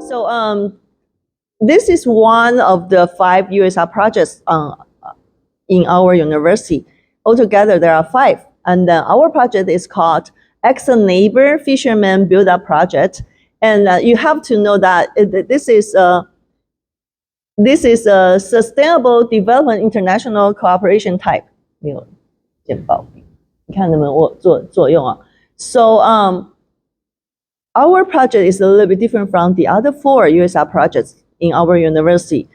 So this is one of the 5 USR projects in our university. Altogether, there are 5. And our project is called Excellent Neighbor Fisherman Build-Up Project. And you have to know that this is a sustainable development international cooperation type. 没有简报，你看能不能作用啊？ So our project is a little bit different from the other 4 USR projects in our university.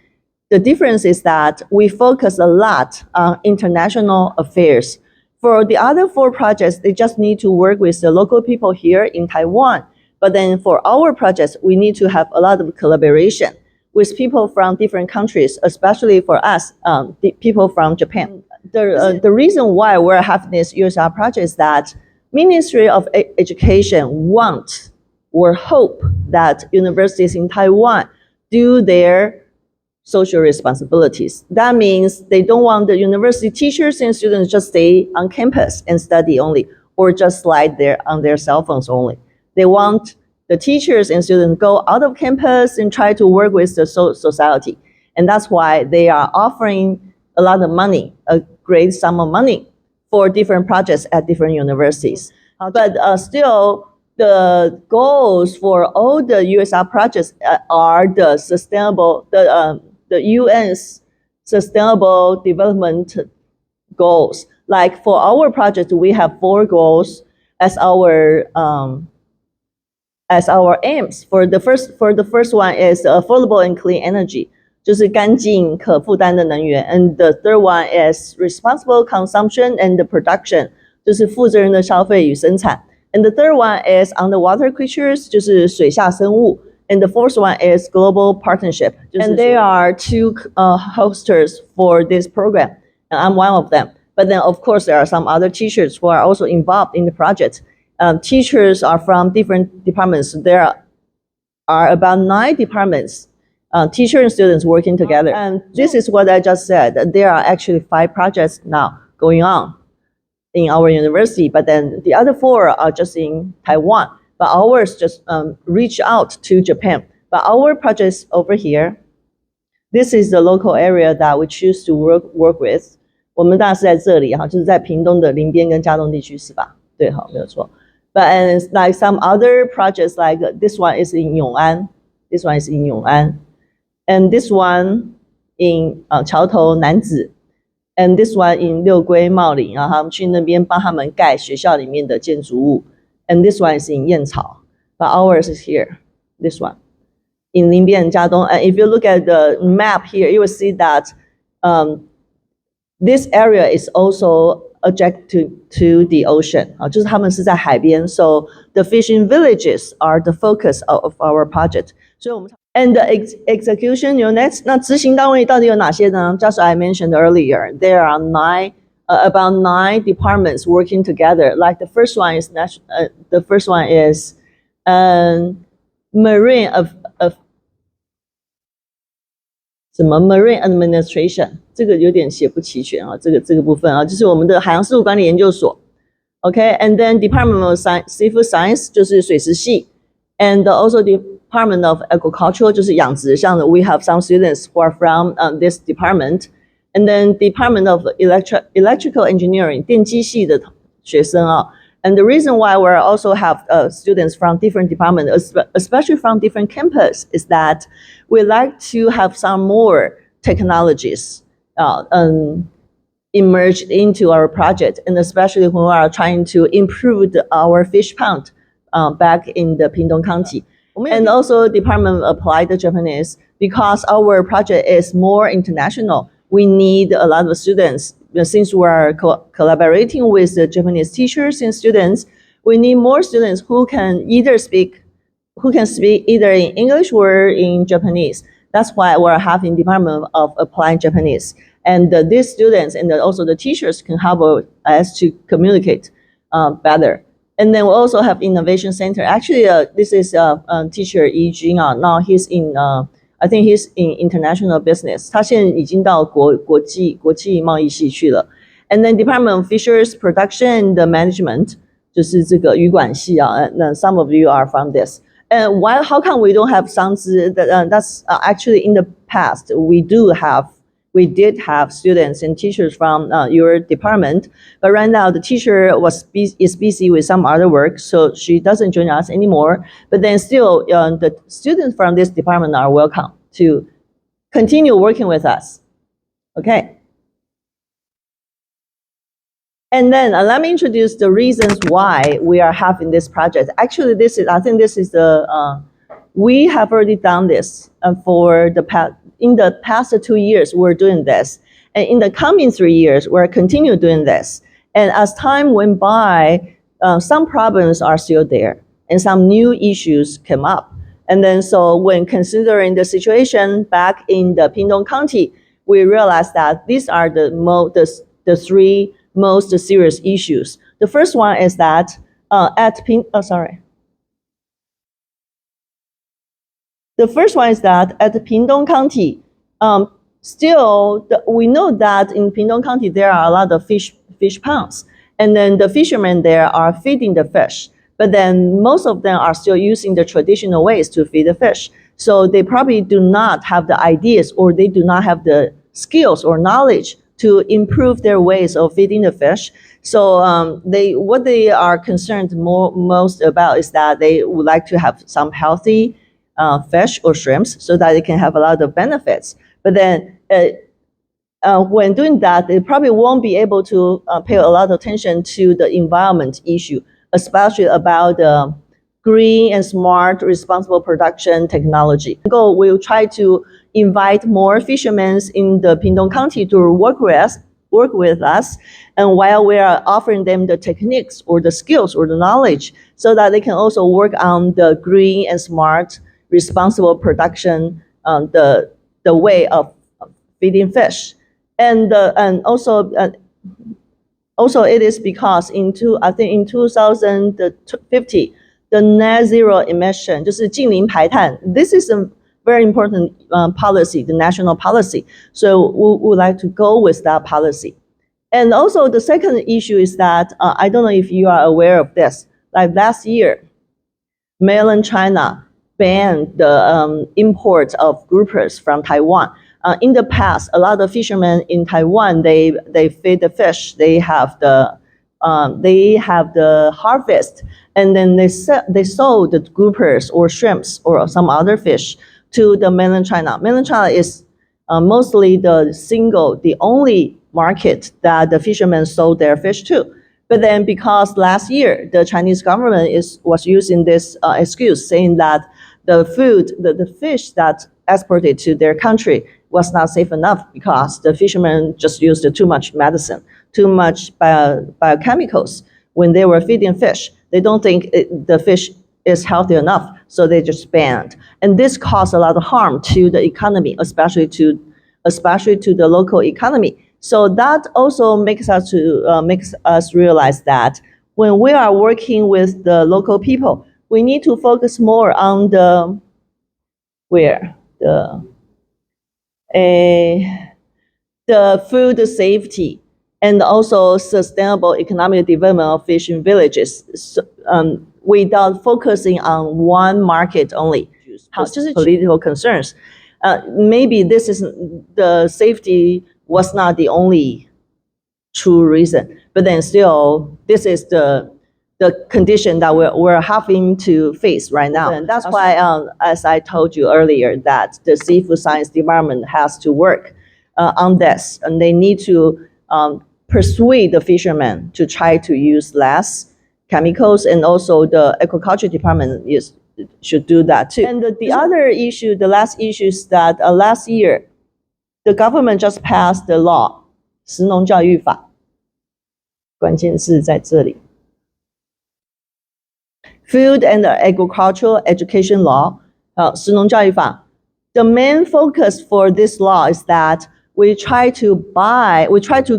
The difference is that we focus a lot on international affairs. For the other 4 projects, they just need to work with the local people here in Taiwan. But then for our projects, we need to have a lot of collaboration with people from different countries, especially for us, the people from Japan. The reason why we're having this USR project is that Ministry of Education want or hope that universities in Taiwan do their social responsibilities. That means they don't want the university teachers and students just stay on campus and study only, or just slide there on their cell phones only. They want the teachers and students go out of campus and try to work with the society. And that's why they are offering a lot of money, a great sum of money for different projects at different universities. But still, the goals for all the USR projects are the sustainable, the UN's sustainable development goals. Like for our project, we have 4 goals as our aims. For the first one is affordable and clean energy, 就是干净可负担的能源. And the third one is responsible consumption and production, 就是负责任的消费与生产. And the third one is underwater creatures, 就是水下生物. And the fourth one is global partnership. And there are 2 hosters for this program, and I'm one of them. But then, of course, there are some other teachers who are also involved in the project. Teachers are from different departments. There are about 9 departments, teachers and students working together. And this is what I just said. There are actually 5 projects now going on in our university, but then the other 4 are just in Taiwan. But ours just reach out to Japan. But our project is over here. This is the local area that we choose to work with. 我们大概是在这里哈，就是在屏东的林边跟嘉东地区是吧？对，好，没有错。But and like some other projects, like this one is in Yong'an, this one is in Yong'an, and this one in 桥头南子, and this one in 六龟茂林，然后他们去那边帮他们盖学校里面的建筑物。And this one is in 燕巢, but ours is here, this one, in 林边嘉东. And if you look at the map here, you will see that this area is also adjacent to the ocean. 就是他们是在海边, so the fishing villages are the focus of our project. 所以我们 And the execution units, 那执行单位到底有哪些呢? Just I mentioned earlier, there are about 9 departments working together. Like the first one is marine marine administration. 这个有点写不齐全啊，这个部分啊，就是我们的海洋事务管理研究所。Okay, and then Department of Seafood Science 就是水质系 and also Department of Agriculture 就是养殖，像 we have some students who are from this department, and then Department of Electrical Engineering 电机系的学生啊。And the reason why we also have students from different departments, especially from different campus, is that we like to have some more technologies emerged into our project, and especially when we are trying to improve our fish pond back in the Pingtung County. And also Department of Applied Japanese, because our project is more international, we need a lot of students. Since we are collaborating with the Japanese teachers and students, we need more students who can speak either in English or in Japanese. That's why we're having Department of Applied Japanese. And these students and also the teachers can help us to communicate better. And then we also have Innovation Center. Actually, this is teacher Yi Jun. Now he's in, I think he's in international business. 他现在已经到国际贸易系去了。And then Department of Fisheries Production and Management 就是这个渔管系啊。那 some of you are from this. And why? How come we don't have 商资? That's actually in the past we did have students and teachers from your department, but right now the teacher is busy with some other work, so she doesn't join us anymore. But then still, the students from this department are welcome to continue working with us. Okay. And then let me introduce the reasons why we are having this project. Actually, I think this is we have already done this in the past 2 years, we're doing this. And in the coming 3 years, we're continue doing this. And as time went by, some problems are still there and some new issues came up. And then so when considering the situation back in the Pingtung County, we realized that these are the three most serious issues. The first one is that the first one is that at Pingtung County, we know that in Pingtung County there are a lot of fish ponds, and then the fishermen there are feeding the fish. But then most of them are still using the traditional ways to feed the fish. So they probably do not have the ideas, or they do not have the skills or knowledge to improve their ways of feeding the fish. So what they are concerned most about is that they would like to have some healthy fish or shrimps so that they can have a lot of benefits. But then when doing that, they probably won't be able to pay a lot of attention to the environment issue, especially about green and smart responsible production technology. We'll try to invite more fishermen in the Pingtung County to work with us, and while we are offering them the techniques or the skills or the knowledge, so that they can also work on the green and smart responsible production, the way of feeding fish. And also it is because I think in 2050, the net zero emission, 就是净零排碳, this is a very important policy, the national policy. So we would like to go with that policy. And also the second issue is that, I don't know if you are aware of this, like last year, mainland China banned the import of groupers from Taiwan. In the past, a lot of fishermen in Taiwan, they feed the fish, they have the harvest, and then they sold the groupers or shrimps or some other fish to the mainland China. Mainland China is mostly the only market that the fishermen sold their fish to. But then because last year, the Chinese government was using this excuse, saying that the fish that exported to their country was not safe enough because the fishermen just used too much medicine, too much biochemicals when they were feeding fish. They don't think the fish is healthy enough, so they just banned. And this caused a lot of harm to the economy, especially to the local economy. So that also makes us realize that when we are working with the local people, we need to focus more on the food safety and also sustainable economic development of fishing villages, without focusing on one market only. Political concerns. Maybe this is the safety was not the only true reason, but then still, this is the condition that we're having to face right now. And that's why, as I told you earlier, that the seafood science department has to work on this, and they need to persuade the fishermen to try to use less chemicals, and also the aquaculture department should do that too. And the other issue, the last issue is that last year, the government just passed the law, 食农教育法，关键是在这里。Food and Agricultural Education Law, 食农教育法. The main focus for this law is that we try to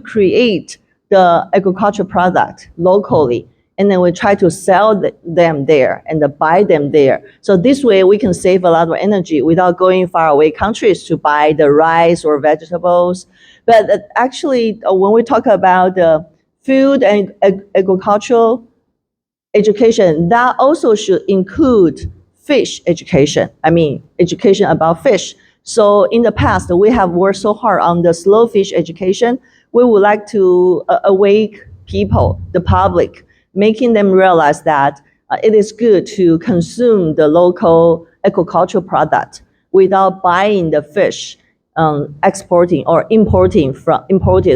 create the agricultural product locally, and then we try to sell them there and buy them there. So this way we can save a lot of energy without going far away countries to buy the rice or vegetables. But actually, when we talk about the food and agricultural education, that also should include fish education. I mean, education about fish. So in the past, we have worked so hard on the slow fish education. We would like to awake people, the public, making them realize that it is good to consume the local aquaculture product without buying the fish, exporting or imported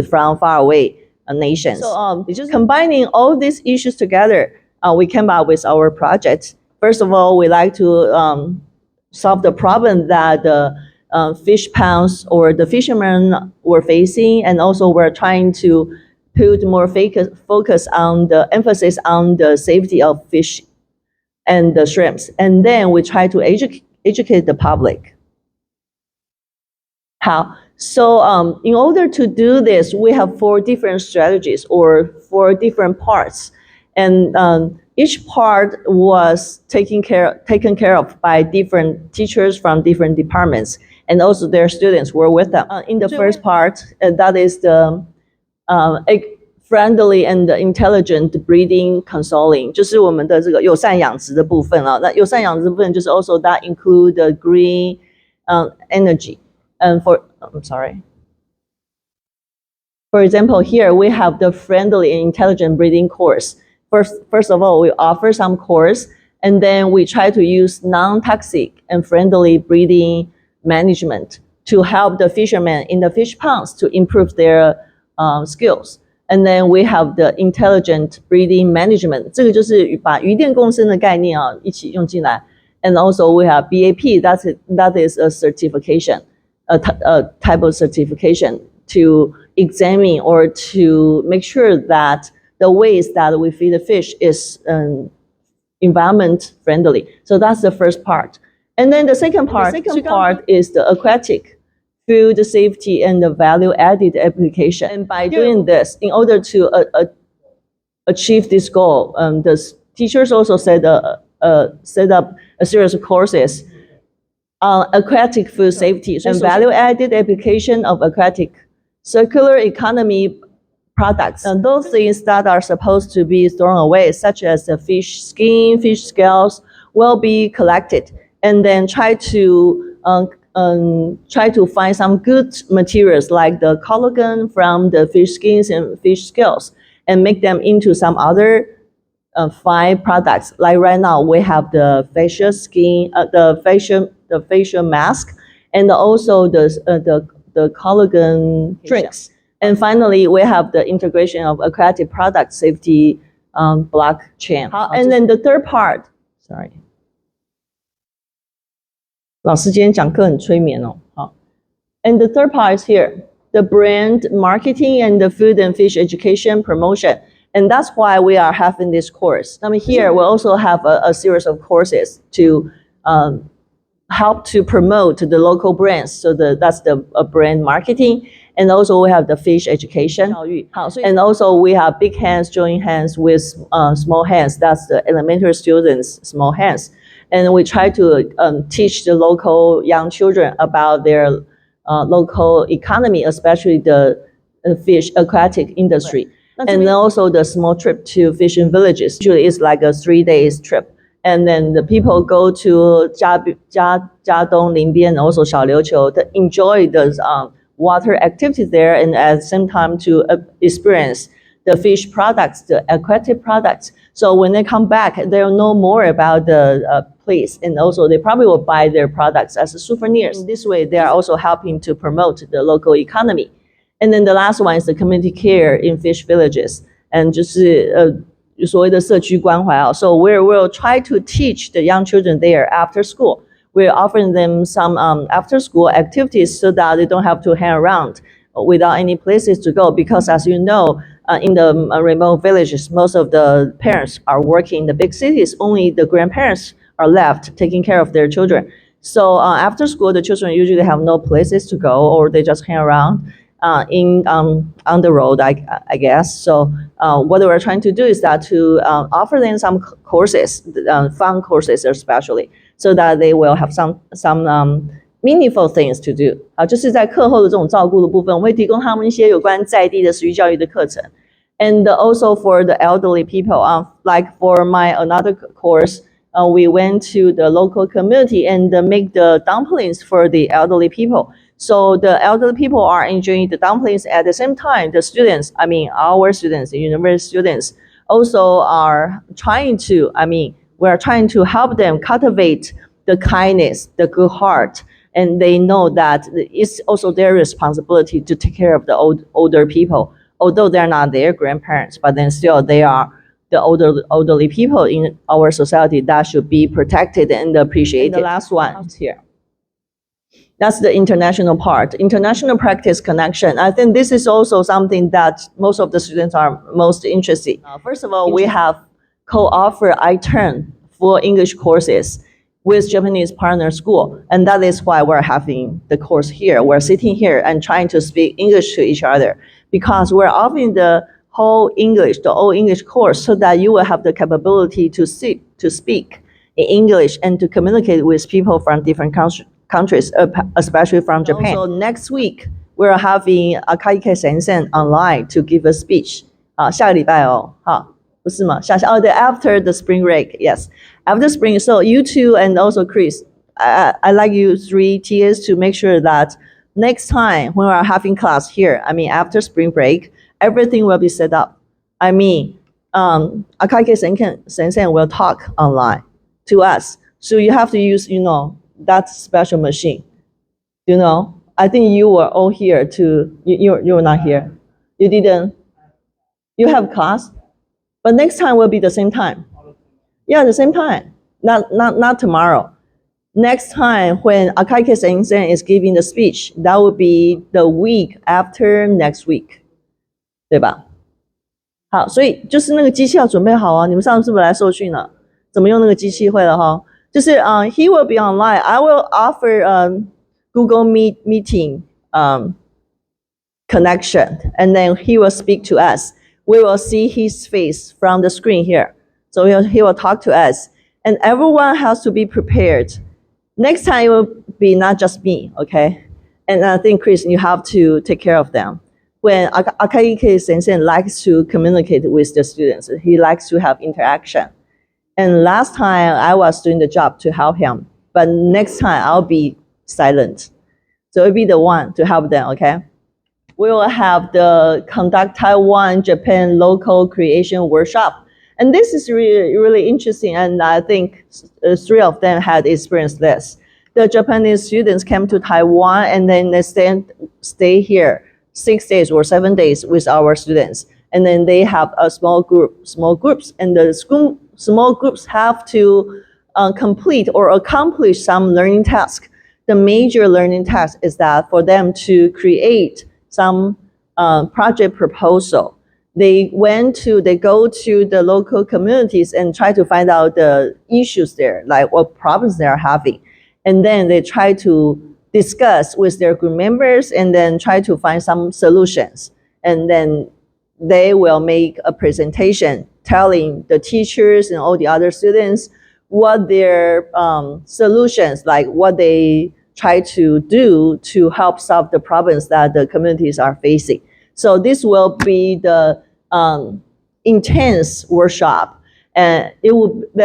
from far away nations. So just combining all these issues together, we came up with our project. First of all, we like to solve the problem that the fish ponds or the fishermen were facing, and also we're trying to put more focus on the emphasis on the safety of fish and the shrimps. And then we try to educate the public. How? So in order to do this, we have 4 different strategies or 4 different parts. And each part was taken care of by different teachers from different departments, and also their students were with them. In the first part, that is the friendly and intelligent breeding counseling， 就是我们的这个友善养殖的部分啊。那友善养殖的部分就是 also that include the green energy. And for example, here we have the friendly and intelligent breeding course. First of all, we offer some course, and then we try to use non-toxic and friendly breeding management to help the fishermen in the fish ponds to improve their skills. And then we have the intelligent breeding management. 这个就是把鱼电共生的概念啊一起用进来。And also we have BAP. That is a certification, a type of certification to examine or to make sure that the ways that we feed the fish is environment friendly. So that's the first part. And then the second part is the aquatic food safety and the value added application. And by doing this, in order to achieve this goal, the teachers also set up a series of courses on aquatic food safety and value added application of aquatic circular economy products. And those things that are supposed to be thrown away, such as the fish skin, fish scales, will be collected and then try to find some good materials like the collagen from the fish skins and fish scales and make them into some other fine products. Like right now, we have the facial skin, the facial mask, and also the collagen drinks. And finally, we have the integration of aquatic product safety blockchain. And then the third part, sorry. 老师今天讲课很催眠哦。好 And the third part is here, the brand marketing and the food and fish education promotion. And that's why we are having this course. I mean, here we also have a series of courses to help to promote the local brands. So that's the brand marketing. And also we have the fish education. And also we have big hands join hands with small hands. That's the elementary students' small hands. And we try to teach the local young children about their local economy, especially the fish aquatic industry. And then also the small trip to fishing villages. Usually it's like a 3 days trip. And then the people go to 嘉东、林边, and also 小琉球 to enjoy the water activities there, and at the same time to experience the fish products, the aquatic products. So when they come back, they'll know more about the place, and also they probably will buy their products as souvenirs. This way, they are also helping to promote the local economy. And then the last one is the community care in fish villages, and 就是所谓的社区关怀啊. So we'll try to teach the young children there after school. We're offering them some after school activities so that they don't have to hang around without any places to go. Because as you know, in the remote villages, most of the parents are working in the big cities. Only the grandparents are left taking care of their children. So after school, the children usually have no places to go, or they just hang around on the road, I guess. So what we're trying to do is that to offer them some courses, fun courses especially, so that they will have some meaningful things to do. 就是在课后的这种照顾的部分，我会提供他们一些有关在地的食育教育的课程。And also for the elderly people, like for my another course, we went to the local community and make the dumplings for the elderly people. So the elderly people are enjoying the dumplings at the same time. The students, I mean, our students, the university students, also are trying to, we're trying to help them cultivate the kindness, the good heart, and they know that it's also their responsibility to take care of the older people, although they're not their grandparents, but then still they are the elderly people in our society that should be protected and appreciated. And the last one is here. That's the international part. International practice connection. I think this is also something that most of the students are most interested. First of all, we have co-offer iTurn for English courses with Japanese partner school. And that is why we're having the course here. We're sitting here and trying to speak English to each other because we're offering the whole English, the all English course, so that you will have the capability to speak in English and to communicate with people from different countries, especially from Japan. Also, next week, we're having Akaike Sensen online to give a speech. 下个礼拜哦，好，不是吗？after the spring break, yes. After spring, so you two and also Chris, I like you three tiers to make sure that next time when we're having class here, after spring break, everything will be set up. Akaike Sensen will talk online to us. So you have to use, that special machine. I think you were all here too. You were not here. You didn't. You have class, but next time will be the same time. Yeah, the same time. Not tomorrow. Next time when Akaike Sensen is giving the speech, that will be the week after next week. 对吧？好，所以就是那个机器要准备好啊！你们上次是不是来受训了？怎么用那个机器会了哈？就是he will be online. I will offer Google Meeting connection, and then he will speak to us. We will see his face from the screen here. So he will talk to us, and everyone has to be prepared. Next time it will be not just me, okay? And I think Chris, you have to take care of them. When Akaike Sensen likes to communicate with the students, he likes to have interaction. And last time I was doing the job to help him, but next time I'll be silent. So I'll be the one to help them, okay? We will have the Conduct Taiwan Japan Local Creation Workshop. And this is really, really interesting. And I think three of them had experienced this. The Japanese students came to Taiwan and then they stay here 6 days or 7 days with our students. And then they have a small groups, and the small groups have to complete or accomplish some learning task. The major learning task is that for them to create some project proposal. They go to the local communities and try to find out the issues there, like what problems they are having. And then they try to discuss with their group members and then try to find some solutions. And then they will make a presentation telling the teachers and all the other students what their solutions, like what they try to do to help solve the problems that the communities are facing. So this will be the intense workshop, and there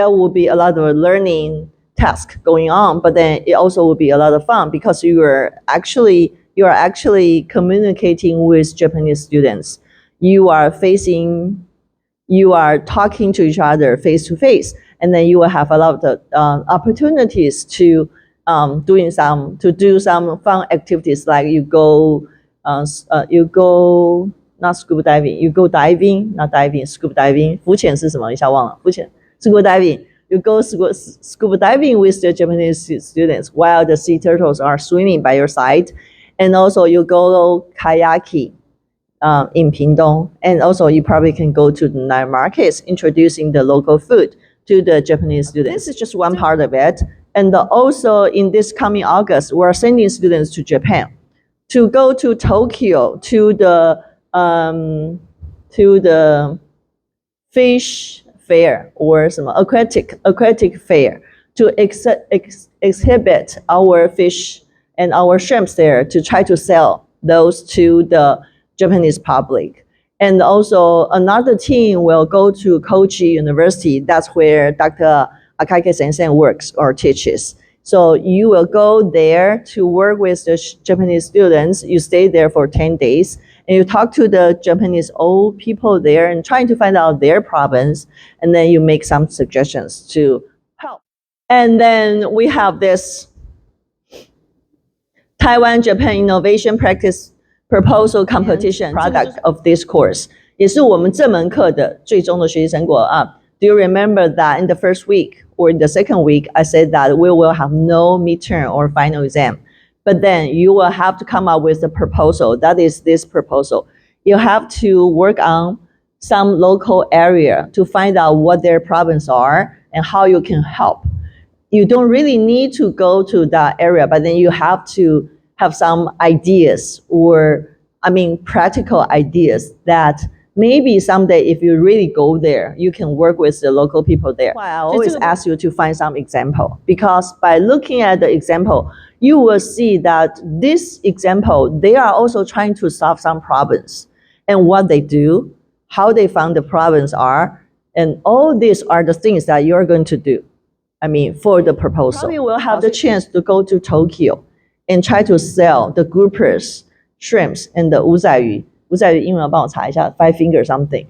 will be a lot of learning tasks going on, but then it also will be a lot of fun because you are actually communicating with Japanese students. You are talking to each other face to face, and then you will have a lot of opportunities to do some fun activities, like you go not scuba diving, you go diving, not diving, scuba diving. 浮潜是什么？一下忘了。浮潜 scuba diving. You go scuba diving with the Japanese students while the sea turtles are swimming by your side, and also you go kayaking in Pingdong, and also you probably can go to the night markets introducing the local food to the Japanese students. This is just one part of it, and also in this coming August, we're sending students to Japan to go to Tokyo to the fish fair or some aquatic fair to exhibit our fish and our shrimps there to try to sell those to the Japanese public. And also another team will go to Kochi University. That's where Dr. Akake-sensei works or teaches. So you will go there to work with the Japanese students. You stay there for 10 days and you talk to the Japanese old people there and trying to find out their problems. And then you make some suggestions to help. And then we have this Taiwan-Japan Innovation Practice Proposal Competition product of this course. 也是我们这门课的最终的学习成果啊。Do you remember that in the first week or in the second week, I said that we will have no midterm or final exam, but then you will have to come up with a proposal. That is this proposal. You have to work on some local area to find out what their problems are and how you can help. You don't really need to go to that area, but then you have to have some ideas or, practical ideas that maybe someday if you really go there, you can work with the local people there. Why I always ask you to find some example, because by looking at the example, you will see that this example, they are also trying to solve some problems and what they do, how they found the problems are, and all these are the things that you're going to do. For the proposal. Probably will have the chance to go to Tokyo and try to sell the groupers, shrimps, and the uzaiyu. Uzaiyu 英文帮我查一下 five finger something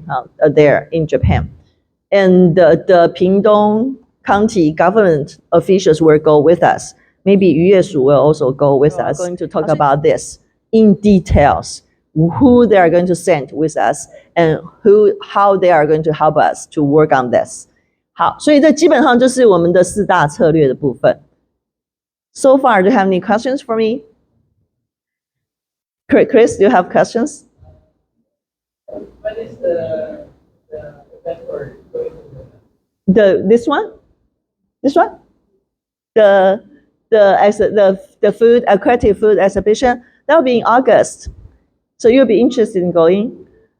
there in Japan. And the Pingdong County government officials will go with us. Maybe Yu Yeshu will also go with us. We're going to talk about this in details, who they are going to send with us and how they are going to help us to work on this. 好，所以这基本上就是我们的4大策略的部分。So far, do you have any questions for me? Chris, do you have questions? What is the event for going to this one? This one? The food aquatic food exhibition that will be in August. So you'll be interested in going.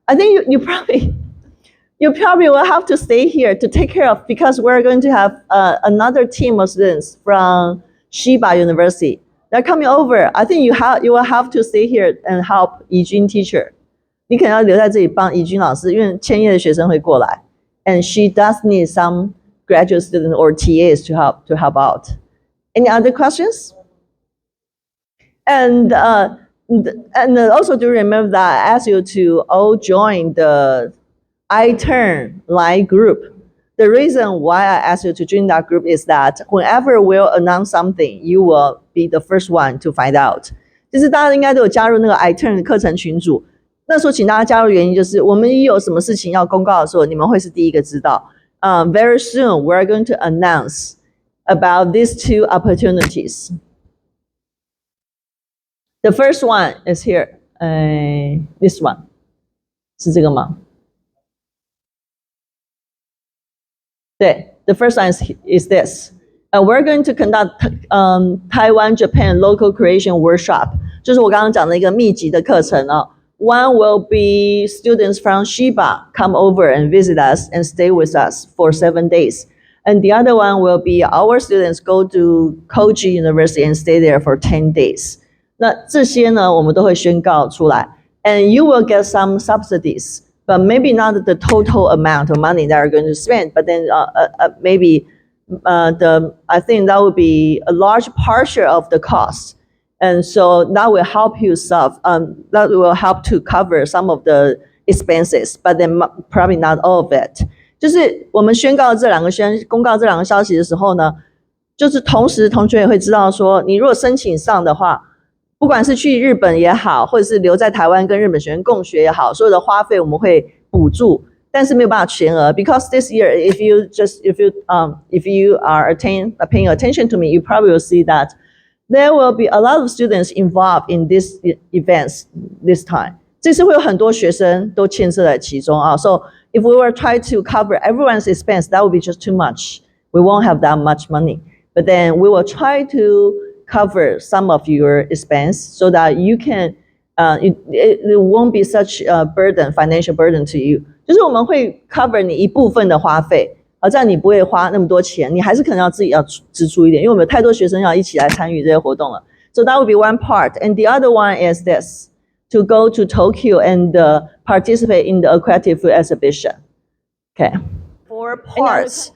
I think you probably will have to stay here to take care of, because we're going to have another team of students from Shiba University. They're coming over. I think you will have to stay here and help Yijun teacher. 你可能要留在这里帮怡君老师，因为千叶的学生会过来。And she does need some graduate students or TAs to help out. Any other questions? And also do remember that I asked you to all join the iTurn Line group. The reason why I asked you to join that group is that whenever we'll announce something, you will be the first one to find out. 就是大家应该都有加入那个 iTurn 的课程群组。那时候请大家加入原因就是我们一有什么事情要公告的时候，你们会是第一个知道。Very soon we're going to announce about these 2 opportunities. The first one is here. This one. 是这个吗？对 The first one is this. We're going to conduct Taiwan-Japan Local Creation Workshop. 就是我刚刚讲的一个密集的课程哦。One will be students from Shiba come over and visit us and stay with us for 7 days. And the other one will be our students go to Koji University and stay there for 10 days. 那这些呢，我们都会宣告出来。And you will get some subsidies, but maybe not the total amount of money that you're going to spend, but then maybe I think that would be a large portion of the cost. And so that will help you that will help to cover some of the expenses, but then probably not all of it. 就是我们公告这两个消息的时候呢，就是同时同学也会知道说，你如果申请上的话，不管是去日本也好，或者是留在台湾跟日本学生共学也好，所有的花费我们会补助，但是没有办法全额。Because this year, if you are paying attention to me, you probably will see that there will be a lot of students involved in these events this time. 这次会有很多学生都牵涉在其中啊。So if we were try to cover everyone's expense, that would be just too much. We won't have that much money. But then we will try to cover some of your expense so that you can, it won't be such a burden, financial burden to you. 就是我们会 cover 你一部分的花费。这样你不会花那么多钱，你还是可能要自己要支出一点，因为我们有太多学生要一起来参与这些活动了。So that would be one part. And the other one is this, to go to Tokyo and participate in the aquatic food exhibition. Okay. 4 parts.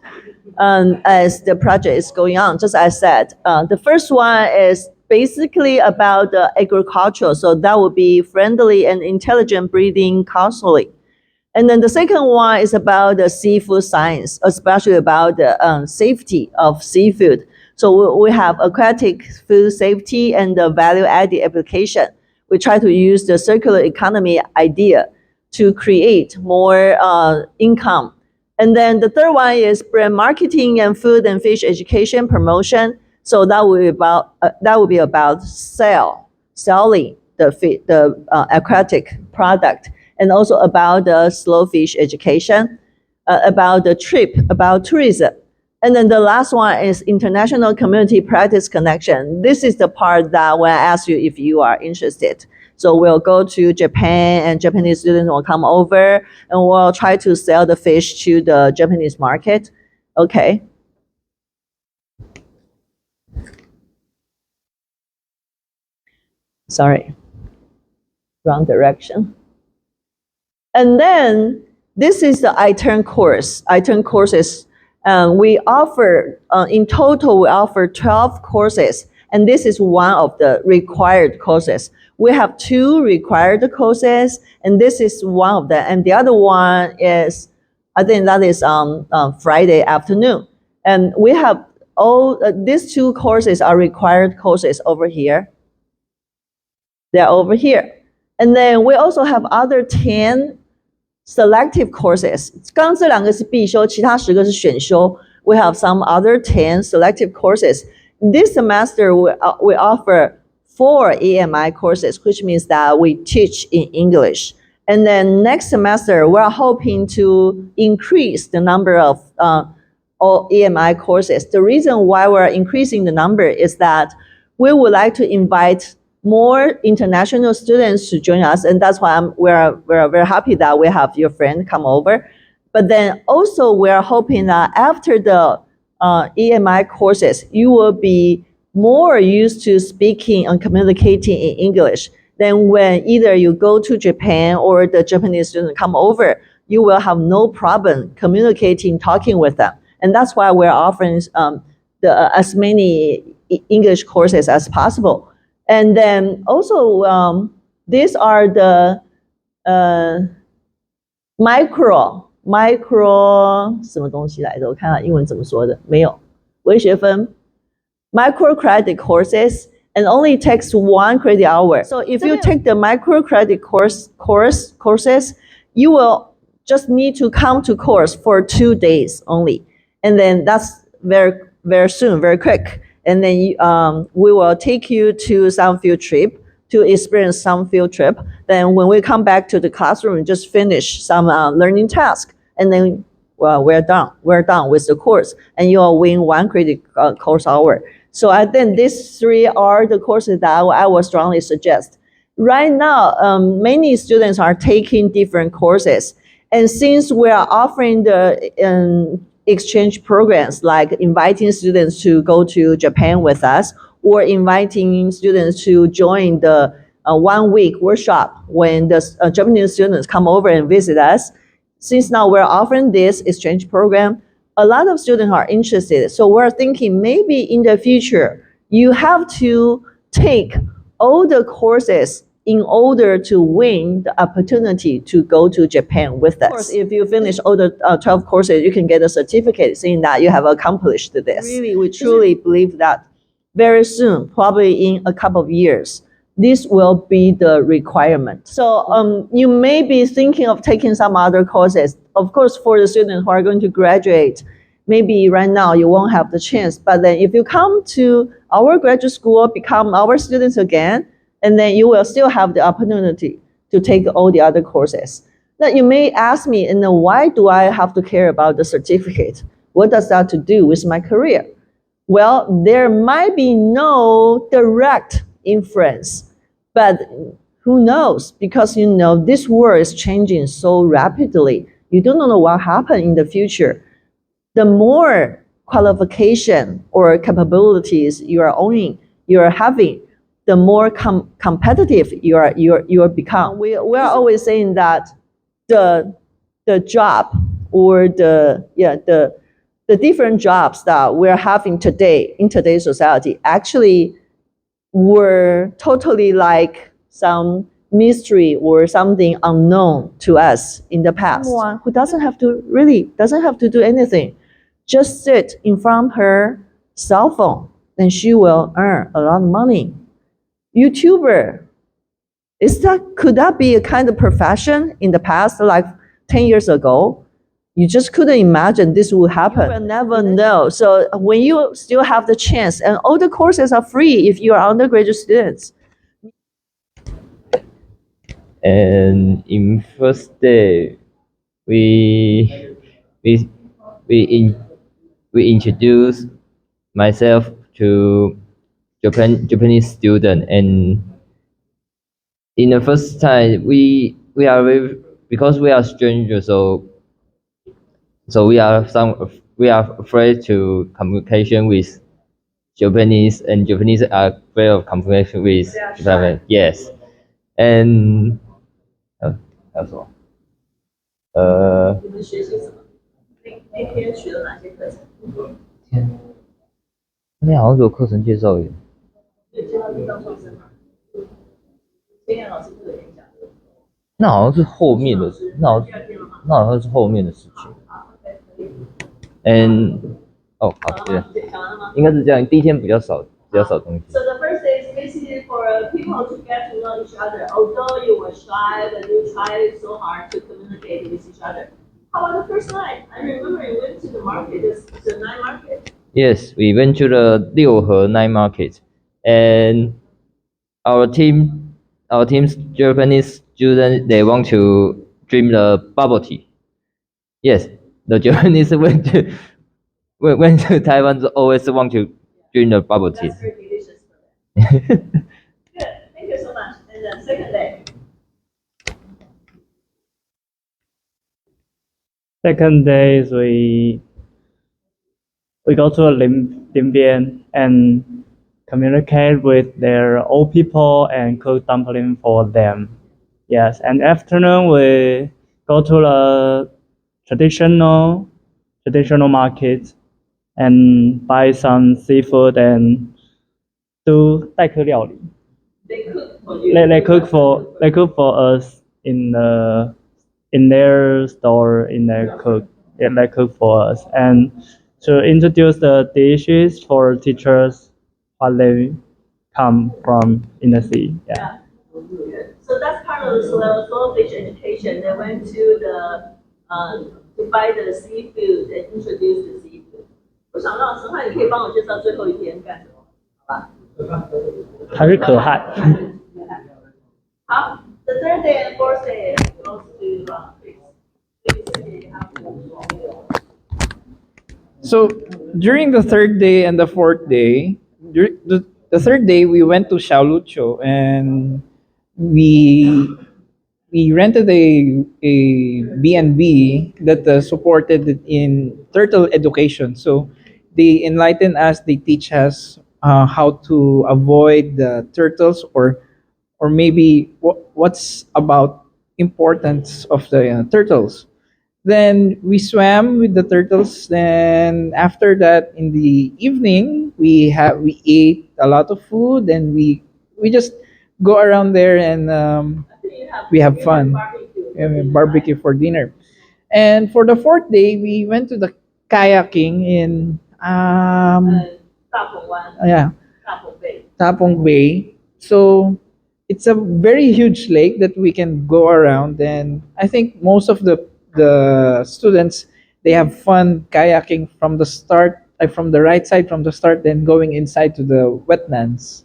as the project is going on. Just as I said, the first one is basically about the agriculture. So that would be friendly and intelligent breeding counseling. And then the second one is about the seafood science, especially about the safety of seafood. So we have aquatic food safety and the value-added application. We try to use the circular economy idea to create more income. And then the third one is brand marketing and food and fish education promotion. So that will be about selling the aquatic product, and also about the slow fish education, about the trip, about tourism. And then the last one is international community practice connection. This is the part that when I ask you if you are interested. So we'll go to Japan and Japanese students will come over and we'll try to sell the fish to the Japanese market. Okay. Sorry, wrong direction. And then this is the iTurn course. iTurn courses, we offer, in total, we offer 12 courses. And this is one of the required courses. We have 2 required courses, and this is one of them. And the other one is, I think that is Friday afternoon. And we have all, these 2 courses are required courses over here. They're over here. And then we also have other 10 selective courses. 刚刚这2个是必修，其他10个是选修。We have some other 10 selective courses. This semester, we offer 4 EMI courses, which means that we teach in English. And then next semester, we're hoping to increase the number of all EMI courses. The reason why we're increasing the number is that we would like to invite more international students to join us, and that's why we're very happy that we have your friend come over. But then also we're hoping that after the EMI courses, you will be more used to speaking and communicating in English. Then when either you go to Japan or the Japanese students come over, you will have no problem communicating, talking with them. And that's why we're offering as many English courses as possible. And then also, these are the micro 什么东西来着？我看看英文怎么说的，没有微学分 micro credit courses, and only takes 1 credit hour. So if you take the micro credit courses, you will just need to come to course for 2 days only, and then that's very soon, very quick. And then we will take you to some field trip to experience some field trip. Then when we come back to the classroom, just finish some learning task. And then we're done. We're done with the course. And you'll win 1 credit course hour. So I think these 3 are the courses that I would strongly suggest. Right now, many students are taking different courses. And since we are offering the exchange programs, like inviting students to go to Japan with us, or inviting students to join the 1-week workshop when the Japanese students come over and visit us. Since now we're offering this exchange program, a lot of students are interested. So we're thinking maybe in the future, you have to take all the courses in order to win the opportunity to go to Japan with us. Of course, if you finish all the 12 courses, you can get a certificate saying that you have accomplished this. Really, we truly believe that very soon, probably in a couple of years, this will be the requirement. So you may be thinking of taking some other courses. Of course, for the students who are going to graduate, maybe right now you won't have the chance. But then if you come to our graduate school, become our students again, and then you will still have the opportunity to take all the other courses. Now you may ask me, and then why do I have to care about the certificate? What does that have to do with my career? Well, there might be no direct influence, but who knows? Because this world is changing so rapidly. You don't know what happens in the future. The more qualification or capabilities you are having, the more competitive you are become. We are always saying that the job or the the different jobs that we're having today in today's society actually were totally like some mystery or something unknown to us in the past. Someone who doesn't have to do anything, just sit in front of her cell phone, then she will earn a lot of money. YouTuber, could that be a kind of profession in the past, like 10 years ago? You just couldn't imagine this would happen. You will never know. So when you still have the chance, and all the courses are free if you are undergraduate students. And in first day, we we we introduced myself to Japanese student, and in the first time we are because we are strangers, so we are afraid to communication with Japanese, and Japanese are afraid of communication with Japanese. Yes, and 还有什么？你们学习什么？那天学了哪些课程？那天好像只有课程介绍而已。有介绍地方创生吗？天燕老师不有演讲？那好像是后面的，那好像是后面的事情。And 哦，好，对，应该是这样。第一天比较少东西。So the first day is basically for people to get to know each other. Although you were shy, but you tried so hard to communicate with each other. How about the first night? I remember you went to the market, the night market. Yes, we went to the Liuhe night market, and our team's Japanese students, they want to drink the bubble tea. Yes, the Japanese went to Taiwan always want to drink the bubble tea. That's very delicious for them. Good, thank you so much. And then second day. Second day is we go to Linbian and communicate with their old people and cook dumpling for them. Yes, and afternoon we go to the traditional market and buy some seafood and do 代客料理. They cook for you. They cook for us in their store, they cook for us, and to introduce the dishes for teachers while they come from in the sea. Yeah. So that's part of the slow fish education. They went to to buy the seafood and introduce the seafood. 我想到实话，你可以帮我介绍最后一天干什么，好吧？还是可汗。好 ，the third day and fourth day goes to So during the third day and the fourth day, the third day we went to Xiaolucho and we rented a B&B that supported in turtle education. So they enlighten us, they teach us how to avoid the turtles or maybe what's about importance of the turtles. Then we swam with the turtles. Then after that, in the evening, we ate a lot of food, and we just go around there and we have fun. Barbecue for dinner. And for the fourth day, we went to the kayaking in yeah, Tapong Bay. So it's a very huge lake that we can go around, and I think most of the students, they have fun kayaking from the start, from the right side from the start, then going inside to the wetlands.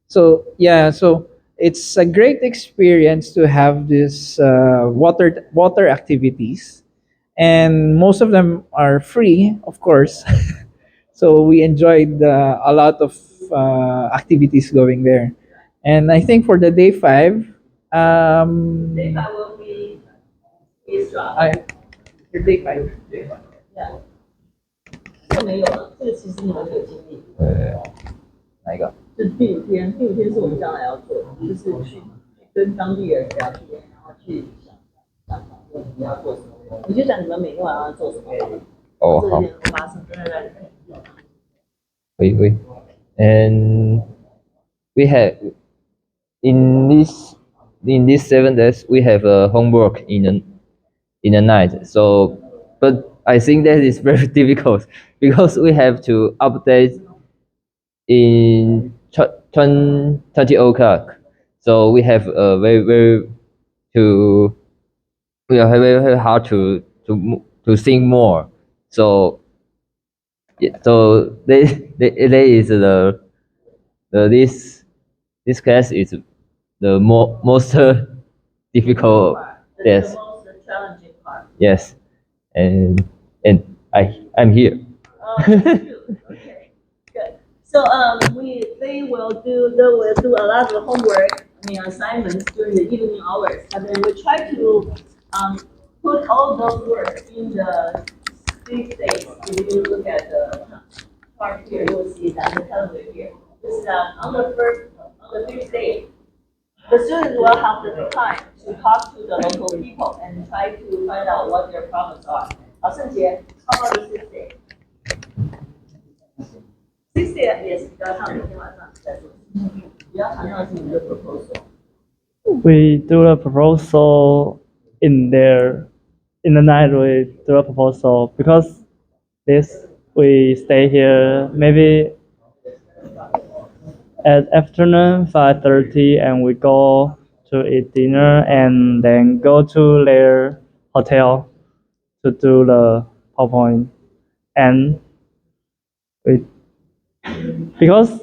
So yeah, so it's a great experience to have this water activities, and most of them are free, of course. So we enjoyed a lot of activities going there. And I think for the day 5, Day 5 will be your day 5. 这没有了，这个其实你们有经历。哪一个？就第五天是我们将来要做的，就是去跟当地人聊天，然后去想你要做什么。你就讲你们每天晚上要做什么。哦，好，wait. And we have in these 7 days we have a homework in the night. So, but I think that is very difficult because we have to update in 20 o'clock. So we have a very to we are very hard to think more. So yeah, so they is the this class is the most difficult. Yes. The most challenging part. Yes, and I'm here. Oh, okay, good. So they will do a lot of homework, assignments during the evening hours, and then we try to put all those work in the 6 days. If you look at the chart here, you will see that the calendar here. This is on the 5th day, the students will have the time to talk to the local people and try to find out what their problems are. 好，盛杰，how about the 6th day? 6th day 也是比较像每天晚上在做，比较常用的是你的 proposal。We do a proposal in the night. We do a proposal because this we stay here maybe at afternoon 5:30 and we go to eat dinner and then go to their hotel to do the PowerPoint. And we because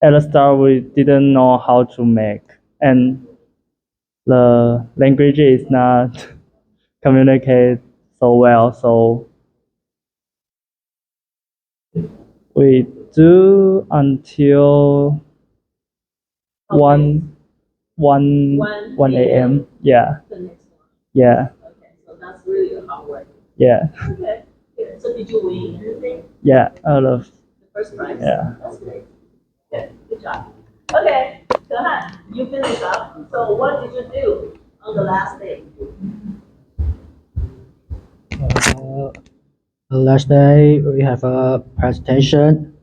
at the start we didn't know how to make, and the language is not communicate so well, so we do until 1 a.m. Yeah, The next one. yeah, Okay, so that's really a hard work. yeah, Okay. Good. So did you win anything? yeah. Out of The first prize? Yeah. That's great. Good job. Okay, Kehan, you finished up. So what did you do on the last day? Last day we have a presentation.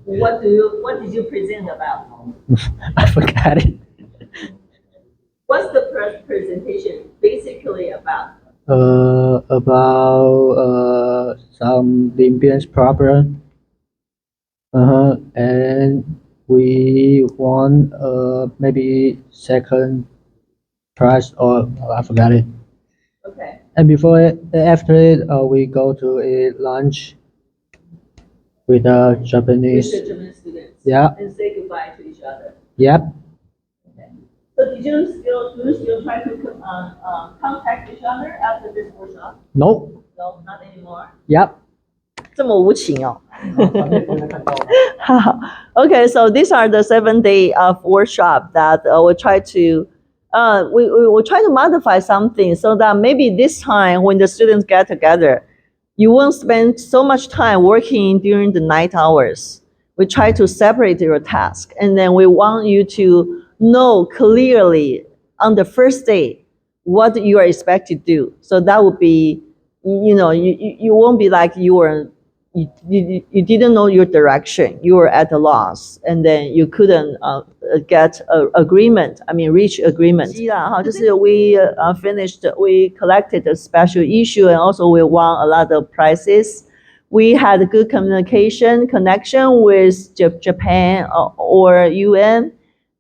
What did you present about? I forgot it. What's the presentation basically about? About some Limbian's problem. And we won maybe second prize or I forgot it. Okay. And before it, after it, we go to a lunch with the Japanese. With the German students. Yeah. And say goodbye to each other. Yep. So do you still try to contact each other after this workshop? No. No, not anymore. Yep. 这么无情哦。Okay, so these are the 7 day of workshop that we try to we try to modify something so that maybe this time when the students get together, you won't spend so much time working during the night hours. We try to separate your task, and then we want you to know clearly on the first day what you are expected to do. So that would be, you won't be like you didn't know your direction. You were at a loss, and then you couldn't get reach agreement. 就是we finished, we collected a special issue, and also we won a lot of prizes. We had good connection with Japan or UN,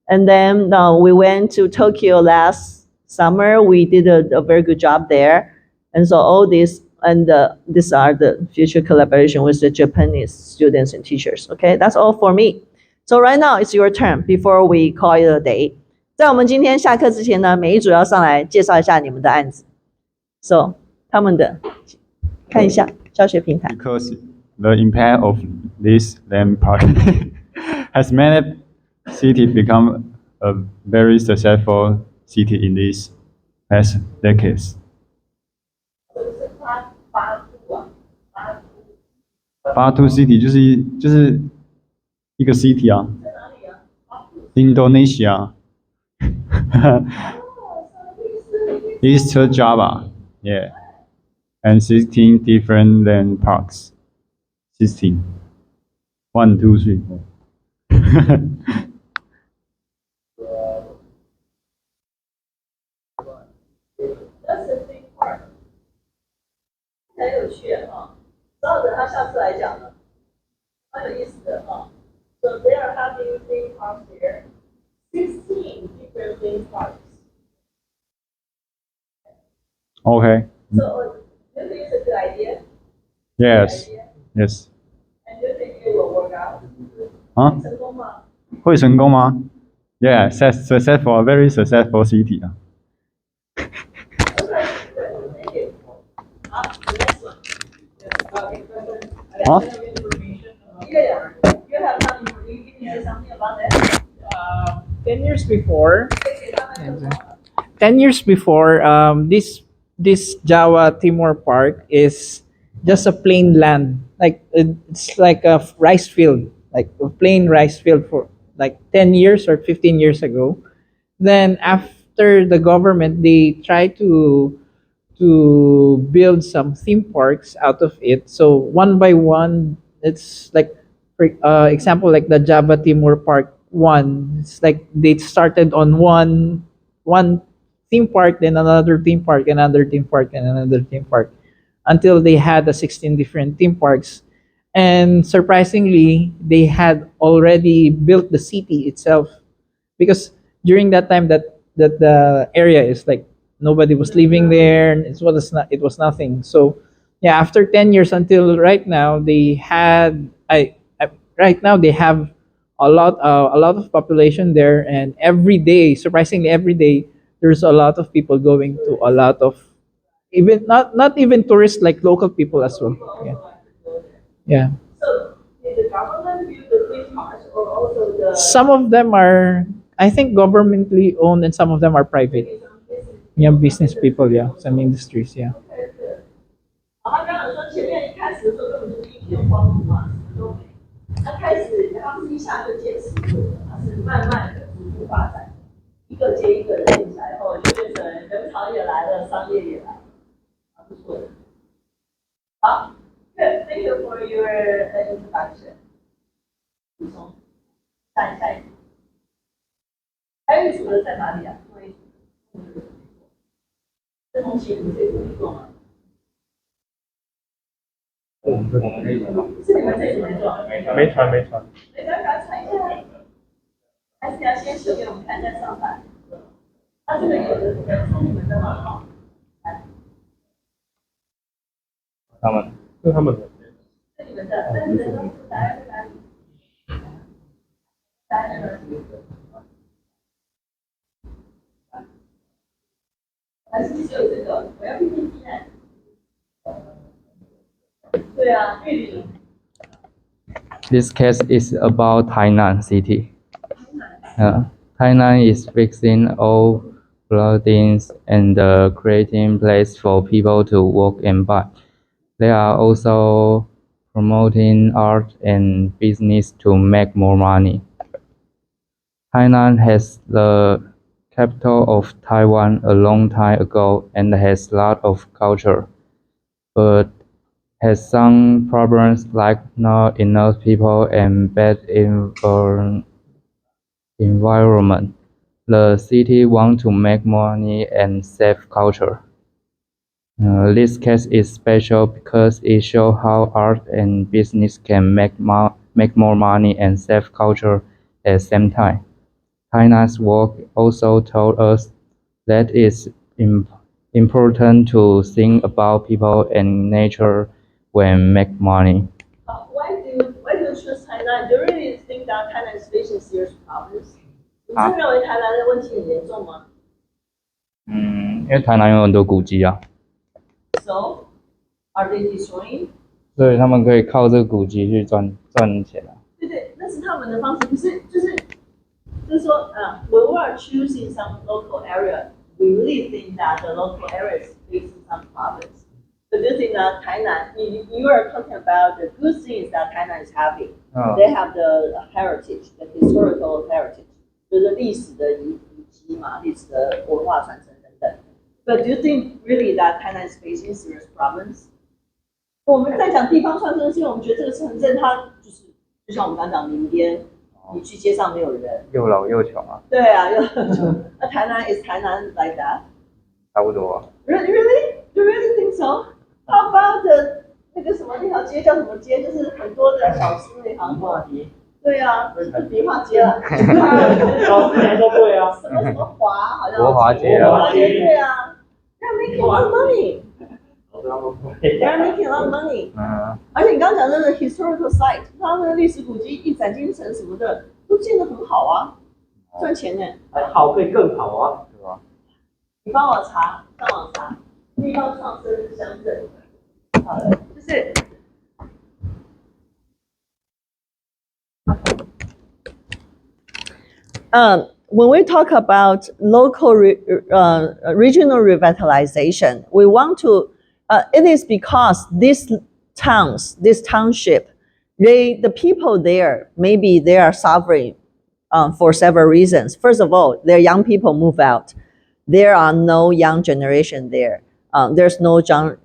and then we went to Tokyo last summer. We did a very good job there, and so all this. And these are the future collaboration with the Japanese students and teachers. Okay, that's all for me. So right now it's your turn before we call it a day. 在我们今天下课之前呢，每一组要上来介绍一下你们的案子。So 他们的看一下教学平台。 Because the impact of this land park has made city become a very successful city in these past decades. Batu City 就是一个 city 啊 ，Indonesia，East Java。Yeah. And 16 different land parks. 16. 1, 2, 3, 4. That's the thing part，很有趣哈。稍等他下次来讲呢，蛮有意思的哈。So they are having theme parks here, 16 different theme parks. Okay. So do you think it's a good idea? Yes. Yes. And do you think it will work out? 啊，成功吗？会成功吗？Yeah, successful, very successful city 啊。Thank you. The next one. Huh? Yeah, you have some, you can say something about that? 10 years before, 10 years before, this Java Timor Park is just a plain land, like it's like a rice field, like a plain rice field for like 10 years or 15 years ago. Then after the government, they try to build some theme parks out of it. So one by one, it's like, for example, like the Java Timor Park one. It's like they started on one theme park, then another theme park, another theme park, and another theme park, until they had the 16 different theme parks. And surprisingly, they had already built the city itself, because during that time that the area is like nobody was living there, and it was nothing. So yeah, after 10 years until right now, they had I right now they have a lot of population there, and every day, surprisingly, every day there's a lot of people going to a lot of, even not even tourists, like local people as well. Yeah. Yeah. So did the government build the theme parks or also the? Some of them are, I think, governmentally owned, and some of them are private. Yeah, business people, yeah, some industries, yeah. 他刚刚说前面一开始的时候根本就是一片荒芜嘛，什么都没。他开始他不是一下就建10座的，他是慢慢的逐步发展，一个接一个的建起来后，就变成人潮也来了，商业也来了，还不错的。好，Good, thank you for your introduction. 补充，下一题。还有一组的在哪里啊？另外一组，这同期你这组没做吗？是你们这组没做？没传。没传传一下，还是要先秀给我们看再上传。他这个有的是你们的吗？来，他们是他们的。是你们的，但是人都答案在哪里？答案在哪里？还是只有这个？我要 PPT 呢？对啊，玉林。This case is about Tainan city. Tainan is fixing all buildings and creating place for people to walk and buy. They are also promoting art and business to make more money. Tainan has the capital of Taiwan a long time ago and has a lot of culture, but has some problems like not enough people and bad environment. The city wants to make money and save culture. This case is special because it shows how art and business can make more money and save culture at the same time. China's work also told us that it's important to think about people and nature when make money. Why do you choose Tainan? Do you really think that Tainan is facing serious problems? 你是认为台南的问题很严重吗？因为台南有很多古迹啊， So, are they destroying? 所以他们可以靠这个古迹去赚钱啊。对对，那是他们的方式，可是就是说when we are choosing some local area, we really think that the local area is facing some problems. But do you think that Tainan, you are talking about the good things that Tainan is having. They have the heritage, the historical heritage, 就是历史的遗迹嘛，历史的文化传承等等。But do you think really that Tainan is facing serious problems? 我们在讲地方创生，是因为我们觉得这个城镇它就是就像我们刚讲林边，你去街上没有人。又老又穷啊，对啊，那台南 is 台南 like that? 差不多。Really? You really think so? How about the 那个什么那条街叫什么街？就是很多的小吃那行。对啊，迪化街啊。老师来说对啊。什么华好像。国华街啊。国华街对啊。They're making a lot of money. They're making a lot of money. 而且你刚刚讲的那个 historical site， 它的历史古迹、一展京城什么的，都建得很好啊，赚钱呢。还好可以更好啊，对吧？你帮我查，上网查地方创生乡镇。好了，就是。When we talk about local regional revitalization, we want to. It is because these towns, this township, the people there, maybe they are suffering for several reasons. First of all, their young people move out. There are no young generation there. There's no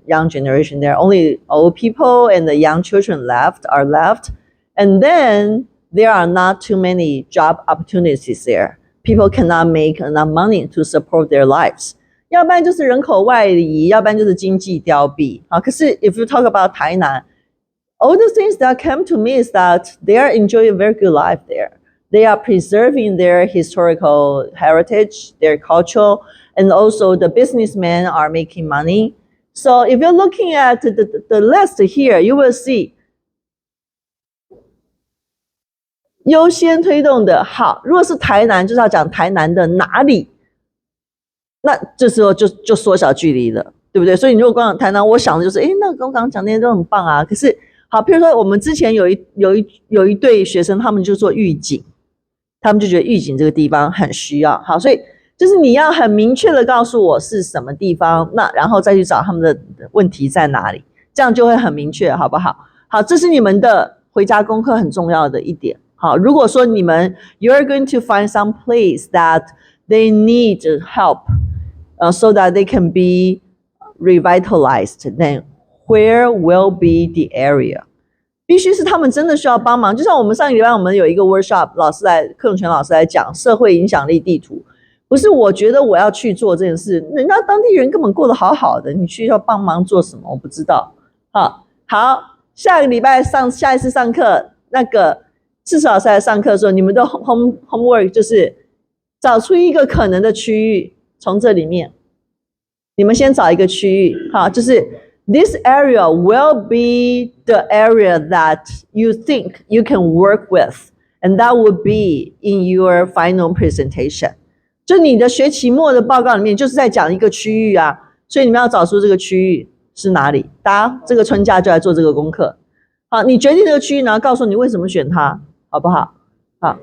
young generation there. Only old people and the young children are left. And then there are not too many job opportunities there. People cannot make enough money to support their lives. 要不然就是人口外移，要不然就是经济凋敝。好，可是 if you talk about 台南, all the things that come to me is that they are enjoying a very good life there. They are preserving their historical heritage, their culture, and also the businessmen are making money. So if you're looking at the list here, you will see 优先推动的好，如果是台南，就是要讲台南的哪里，那这时候就缩小距离了，对不对？所以你如果光讲台南，我想的就是，那我刚刚讲那些都很棒啊。可是好，譬如说我们之前有一对学生，他们就做预警，他们就觉得预警这个地方很需要。好，所以就是你要很明确的告诉我是什么地方，那然后再去找他们的问题在哪里，这样就会很明确，好不好？好，这是你们的回家功课很重要的一点。好，如果说你们 you're going to find some place that they need help, so that they can be revitalized, then where will be the area? 必须是他们真的需要帮忙。就像我们上个礼拜我们有一个 workshop， 柯永全老师来讲社会影响力地图，不是我觉得我要去做这件事，人家当地人根本过得好好的，你需要帮忙做什么？我不知道。好，下个礼拜下一次上课，那个至少在上课的时候，你们的 homework 就是找出一个可能的区域，从这里面，你们先找一个区域，好，就是 this area will be the area that you think you can work with, and that will be in your final presentation. 就你的学期末的报告里面，就是在讲一个区域啊，所以你们要找出这个区域是哪里。大家这个春假就来做这个功课。好，你决定这个区域，然后告诉你为什么选它。好不好？好。